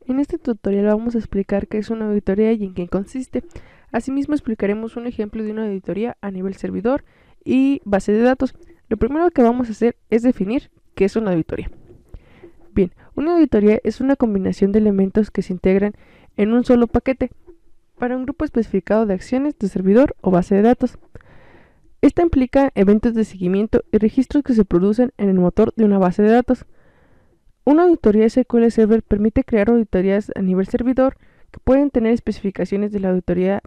En este tutorial vamos a explicar qué es una auditoría y en qué consiste. Asimismo explicaremos un ejemplo de una auditoría a nivel servidor y base de datos. Lo primero que vamos a hacer es definir qué es una auditoría. Bien, una auditoría es una combinación de elementos que se integran en un solo paquete para un grupo especificado de acciones de servidor o base de datos. Esta implica eventos de seguimiento y registros que se producen en el motor de una base de datos. Una auditoría SQL Server permite crear auditorías a nivel servidor que pueden tener especificaciones de la auditoría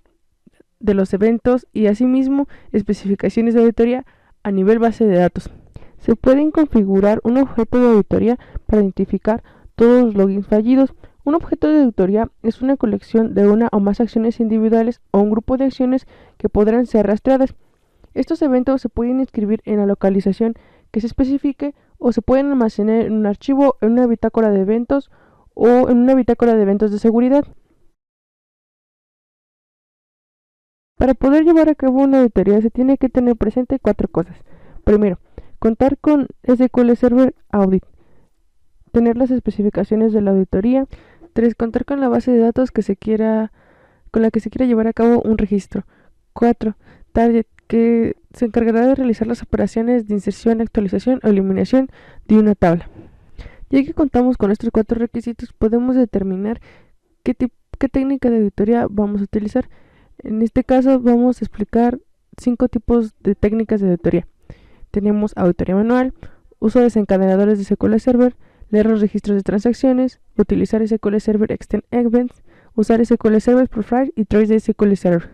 de los eventos y asimismo especificaciones de auditoría a nivel base de datos. Se pueden configurar un objeto de auditoría para identificar todos los logins fallidos. Un objeto de auditoría es una colección de una o más acciones individuales o un grupo de acciones que podrán ser rastreadas. Estos eventos se pueden inscribir en la localización que se especifique o se pueden almacenar en un archivo, en una bitácora de eventos o en una bitácora de eventos de seguridad. Para poder llevar a cabo una auditoría se tiene que tener presente cuatro cosas. Primero, contar con SQL Server Audit, tener las especificaciones de la auditoría. 3. Contar con la base de datos con la que se quiera llevar a cabo un registro. 4. Target, que se encargará de realizar las operaciones de inserción, actualización o eliminación de una tabla. Ya que contamos con estos cuatro requisitos, podemos determinar qué técnica de auditoría vamos a utilizar. En este caso vamos a explicar 5 tipos de técnicas de auditoría. Tenemos auditoría manual, uso de desencadenadores de SQL Server, leer los registros de transacciones, utilizar SQL Server Extend Events, usar SQL Server Profile y trace de SQL Server.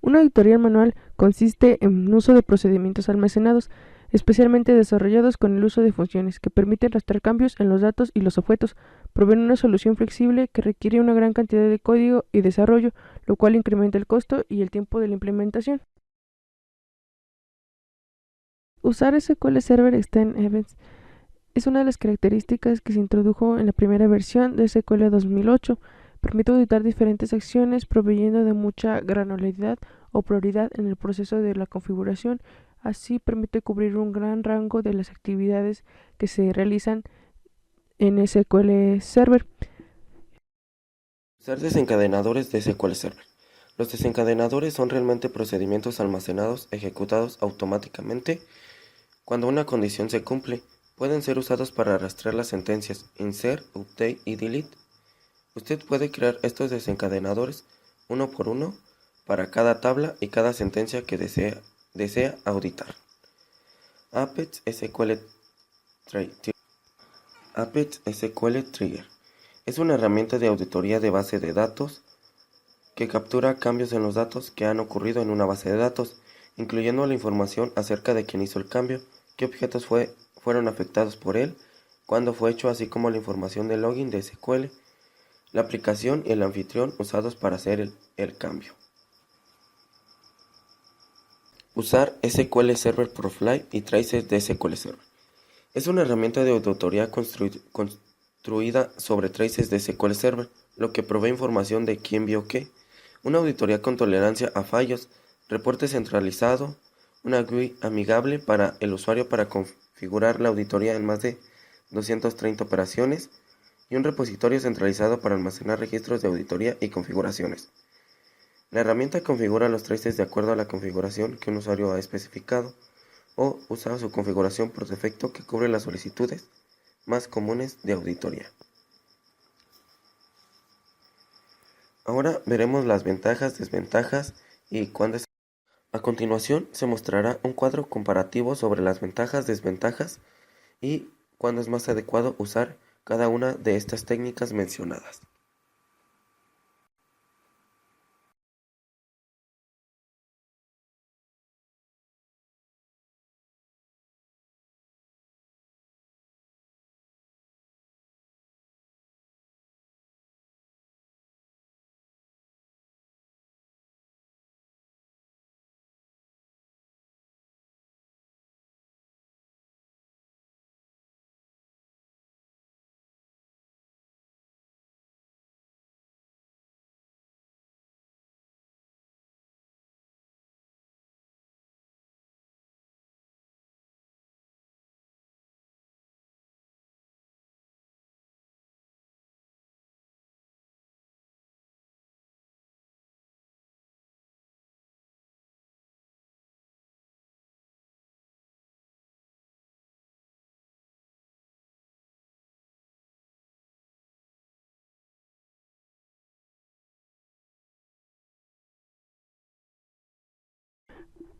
Una auditoría manual consiste en uso de procedimientos almacenados, especialmente desarrollados con el uso de funciones que permiten rastrear cambios en los datos y los objetos. Proveen una solución flexible que requiere una gran cantidad de código y desarrollo, lo cual incrementa el costo y el tiempo de la implementación. Usar SQL Server Extend Events es una de las características que se introdujo en la primera versión de SQL 2008. Permite auditar diferentes acciones proveyendo de mucha granularidad o prioridad en el proceso de la configuración. Así permite cubrir un gran rango de las actividades que se realizan en SQL Server. Usar desencadenadores de SQL Server. Los desencadenadores son realmente procedimientos almacenados ejecutados automáticamente cuando una condición se cumple. Pueden ser usados para rastrear las sentencias insert, update y delete. Usted puede crear estos desencadenadores uno por uno para cada tabla y cada sentencia que desea auditar. Apex SQL Trigger es una herramienta de auditoría de base de datos que captura cambios en los datos que han ocurrido en una base de datos, incluyendo la información acerca de quién hizo el cambio, qué objetos fueron afectados por él, cuándo fue hecho, así como la información de login de SQL, la aplicación y el anfitrión usados para hacer el cambio. Usar SQL Server Profile y traces de SQL Server. Es una herramienta de auditoría construida sobre traces de SQL Server, lo que provee información de quién vio qué, una auditoría con tolerancia a fallos, reporte centralizado, una GUI amigable para el usuario para configurar la auditoría en más de 230 operaciones y un repositorio centralizado para almacenar registros de auditoría y configuraciones. La herramienta configura los traces de acuerdo a la configuración que un usuario ha especificado o usa su configuración por defecto que cubre las solicitudes más comunes de auditoría. Ahora veremos las ventajas, desventajas y cuándo es. A continuación se mostrará un cuadro comparativo sobre las ventajas, desventajas y cuándo es más adecuado usar cada una de estas técnicas mencionadas.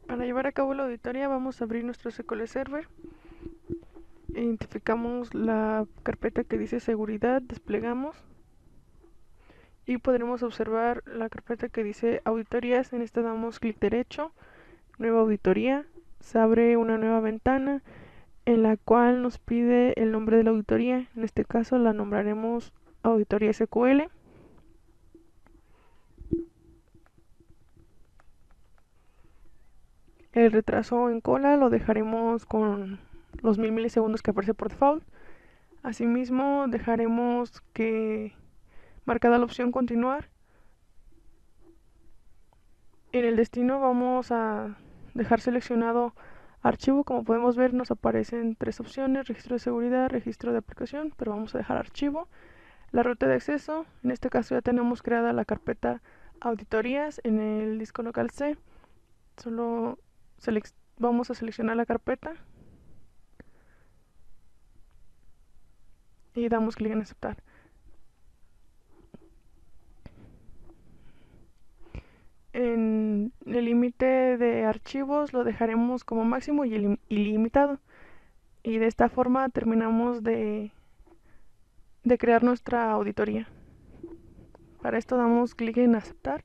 Para llevar a cabo la auditoría vamos a abrir nuestro SQL Server. Identificamos la carpeta que dice seguridad, desplegamos y podremos observar la carpeta que dice auditorías. En esta damos clic derecho, nueva auditoría, se abre una nueva ventana en la cual nos pide el nombre de la auditoría. En este caso la nombraremos auditoría SQL. El retraso en cola lo dejaremos con los 1000 milisegundos que aparece por default. Asimismo dejaremos que marcada la opción continuar. En el destino vamos a dejar seleccionado archivo. Como podemos ver nos aparecen tres opciones: registro de seguridad, registro de aplicación, pero vamos a dejar archivo. La ruta de acceso, en este caso ya tenemos creada la carpeta auditorías en el disco local C. Solo vamos a seleccionar la carpeta y damos clic en aceptar. En el límite de archivos lo dejaremos como máximo y ilimitado, y de esta forma terminamos de crear nuestra auditoría. Para esto damos clic en aceptar,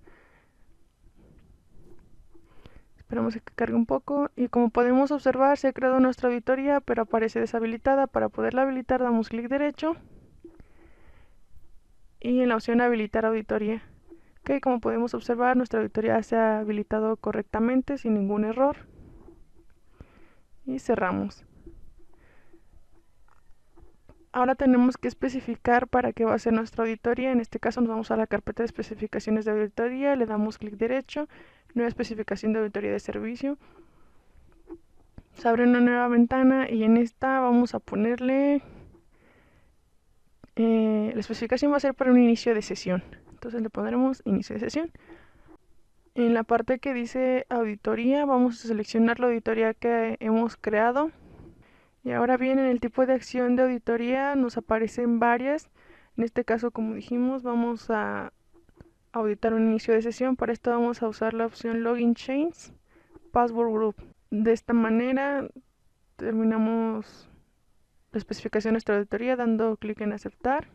esperamos a que cargue un poco y como podemos observar se ha creado nuestra auditoría pero aparece deshabilitada. Para poderla habilitar damos clic derecho y en la opción habilitar auditoría. Ok, como podemos observar nuestra auditoría se ha habilitado correctamente sin ningún error y cerramos. Ahora tenemos que especificar para qué va a ser nuestra auditoría. En este caso nos vamos a la carpeta de especificaciones de auditoría, le damos clic derecho, nueva especificación de auditoría de servicio. Se abre una nueva ventana y en esta vamos a ponerle la especificación va a ser para un inicio de sesión. Entonces le pondremos inicio de sesión. En la parte que dice auditoría vamos a seleccionar la auditoría que hemos creado. Y ahora bien, en el tipo de acción de auditoría nos aparecen varias. En este caso, como dijimos, vamos a auditar un inicio de sesión. Para esto vamos a usar la opción Login Change Password Group. De esta manera terminamos la especificación de nuestra auditoría dando clic en aceptar.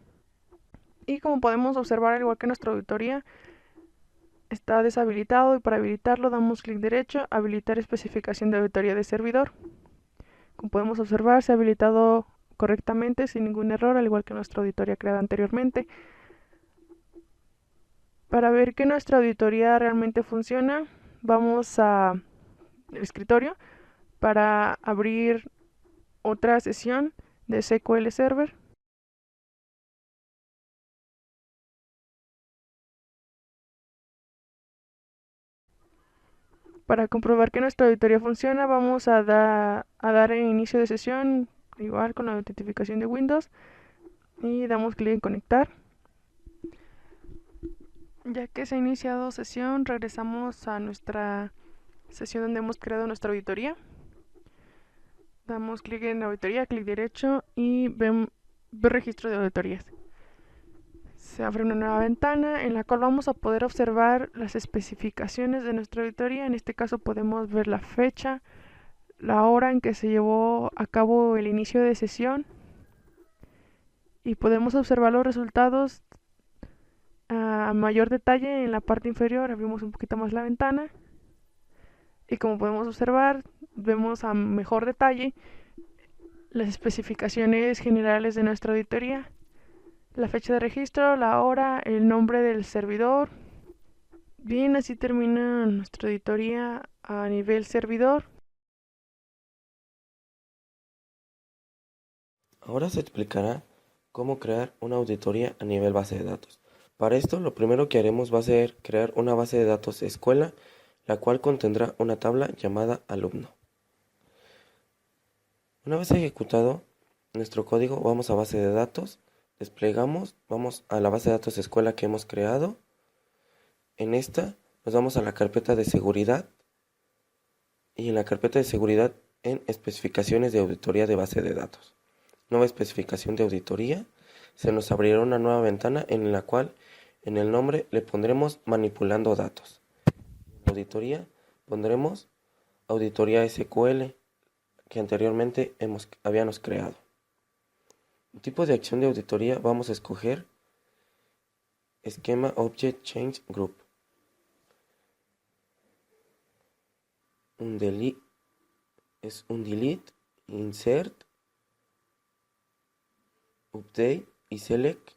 Y como podemos observar, al igual que nuestra auditoría, está deshabilitado y para habilitarlo damos clic derecho, habilitar especificación de auditoría de servidor. Como podemos observar, se ha habilitado correctamente sin ningún error, al igual que nuestra auditoría creada anteriormente. Para ver que nuestra auditoría realmente funciona, vamos al escritorio para abrir otra sesión de SQL Server. Para comprobar que nuestra auditoría funciona, vamos a dar en inicio de sesión, igual con la autentificación de Windows, y damos clic en conectar. Ya que se ha iniciado sesión, regresamos a nuestra sesión donde hemos creado nuestra auditoría. Damos clic en auditoría, clic derecho y ver registro de auditorías. Se abre una nueva ventana en la cual vamos a poder observar las especificaciones de nuestra auditoría. En este caso podemos ver la fecha, la hora en que se llevó a cabo el inicio de sesión y podemos observar los resultados a mayor detalle en la parte inferior. Abrimos un poquito más la ventana y como podemos observar vemos a mejor detalle las especificaciones generales de nuestra auditoría, la fecha de registro, la hora, el nombre del servidor. Bien, así termina nuestra auditoría a nivel servidor. Ahora se explicará cómo crear una auditoría a nivel base de datos. Para esto, lo primero que haremos va a ser crear una base de datos escuela, la cual contendrá una tabla llamada alumno. Una vez ejecutado nuestro código, vamos a base de datos, desplegamos, vamos a la base de datos escuela que hemos creado. En esta nos vamos a la carpeta de seguridad y en la carpeta de seguridad en especificaciones de auditoría de base de datos. Nueva especificación de auditoría, se nos abrirá una nueva ventana en la cual en el nombre le pondremos manipulando datos. En la auditoría pondremos auditoría SQL que anteriormente habíamos creado. El tipo de acción de auditoría vamos a escoger esquema Object Change Group. Un delete, insert, update y select.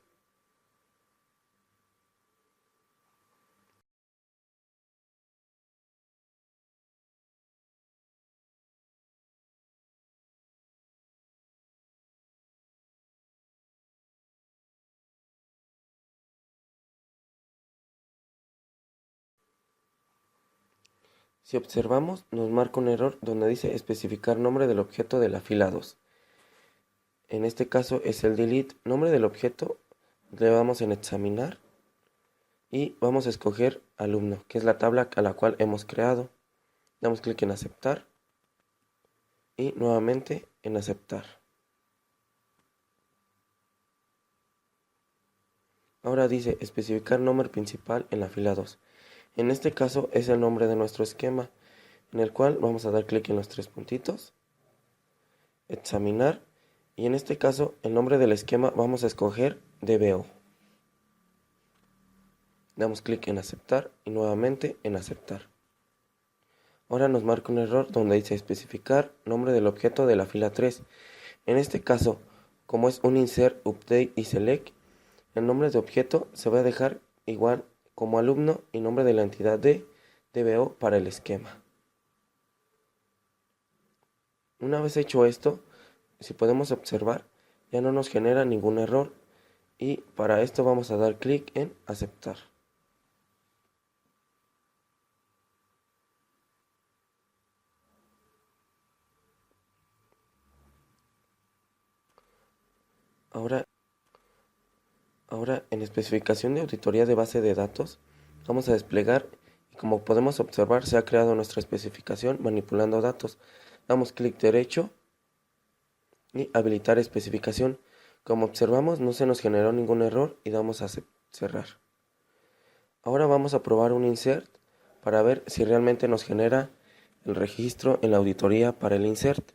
Si observamos, nos marca un error donde dice especificar nombre del objeto de la fila 2. En este caso es el delete. Nombre del objeto le damos en examinar y vamos a escoger alumno, que es la tabla a la cual hemos creado. Damos clic en aceptar y nuevamente en aceptar. Ahora dice especificar nombre principal en la fila 2. En este caso es el nombre de nuestro esquema, en el cual vamos a dar clic en los tres puntitos, examinar, y en este caso el nombre del esquema vamos a escoger DBO. Damos clic en aceptar y nuevamente en aceptar. Ahora nos marca un error donde dice especificar nombre del objeto de la fila 3. En este caso, como es un insert, update y select, el nombre de objeto se va a dejar igual como alumno y nombre de la entidad de DBO para el esquema. Una vez hecho esto, si podemos observar, ya no nos genera ningún error y para esto vamos a dar clic en aceptar. Ahora en especificación de auditoría de base de datos vamos a desplegar y como podemos observar se ha creado nuestra especificación manipulando datos. Damos clic derecho y habilitar especificación. Como observamos no se nos generó ningún error y damos a cerrar. Ahora vamos a probar un insert para ver si realmente nos genera el registro en la auditoría para el insert.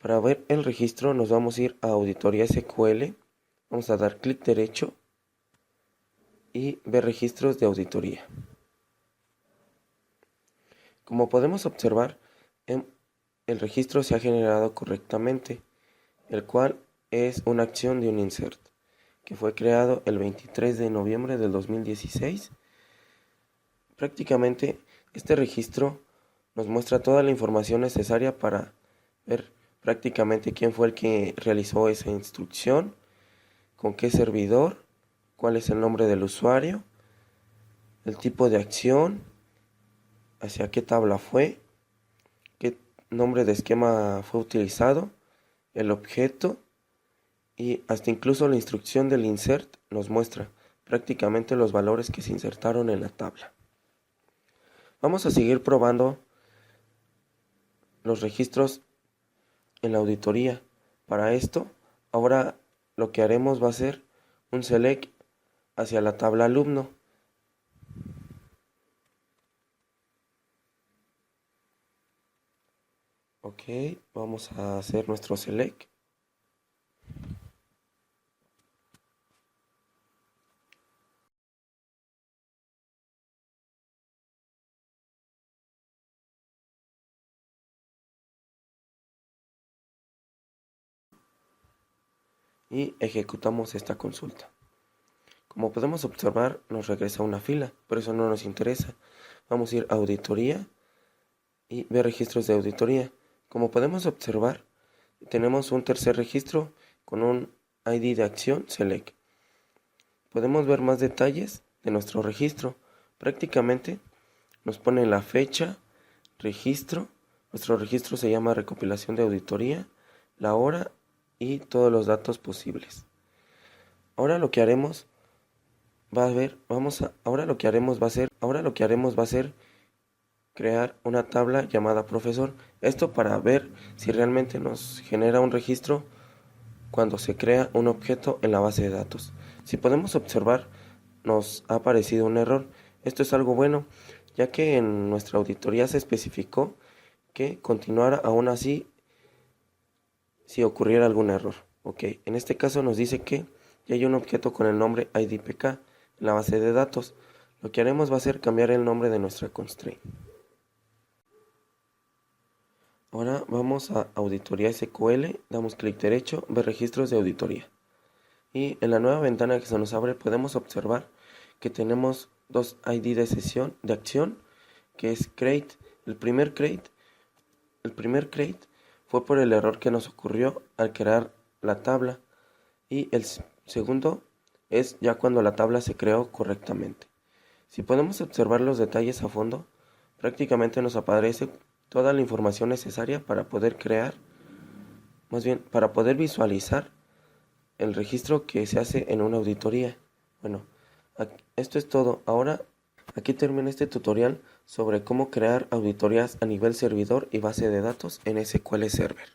Para ver el registro nos vamos a ir a auditoría SQL. Vamos a dar clic derecho y ver registros de auditoría. Como podemos observar, el registro se ha generado correctamente, el cual es una acción de un insert, que fue creado el 23 de noviembre del 2016. Prácticamente este registro nos muestra toda la información necesaria para ver prácticamente quién fue el que realizó esa instrucción, con qué servidor, cuál es el nombre del usuario, el tipo de acción, hacia qué tabla fue, qué nombre de esquema fue utilizado, el objeto y hasta incluso la instrucción del insert nos muestra prácticamente los valores que se insertaron en la tabla. Vamos a seguir probando los registros en la auditoría. Para esto, ahora lo que haremos va a ser un select hacia la tabla alumno. Ok, vamos a hacer nuestro select. Y ejecutamos esta consulta. Como podemos observar, nos regresa una fila, pero eso no nos interesa. Vamos a ir a auditoría y ver registros de auditoría. Como podemos observar, tenemos un tercer registro con un ID de acción select. Podemos ver más detalles de nuestro registro. Prácticamente nos pone la fecha, registro. Nuestro registro se llama recopilación de auditoría, la hora y todos los datos posibles. Ahora lo que haremos va a ser crear una tabla llamada profesor. Esto para ver si realmente nos genera un registro cuando se crea un objeto en la base de datos. Si podemos observar, nos ha aparecido un error. Esto es algo bueno, ya que en nuestra auditoría se especificó que continuara aún así si ocurriera algún error. Ok, en este caso nos dice que ya hay un objeto con el nombre IDPK en la base de datos. Lo que haremos va a ser cambiar el nombre de nuestra constraint. Ahora vamos a Auditoría SQL, damos clic derecho, ver registros de auditoría. Y en la nueva ventana que se nos abre podemos observar que tenemos dos ID de sesión, de acción, que es create. El primer create fue por el error que nos ocurrió al crear la tabla, y el segundo es ya cuando la tabla se creó correctamente. Si podemos observar los detalles a fondo, prácticamente nos aparece toda la información necesaria para poder crear, más bien para poder visualizar el registro que se hace en una auditoría. Bueno, esto es todo. Ahora aquí termina este tutorial sobre cómo crear auditorías a nivel servidor y base de datos en SQL Server.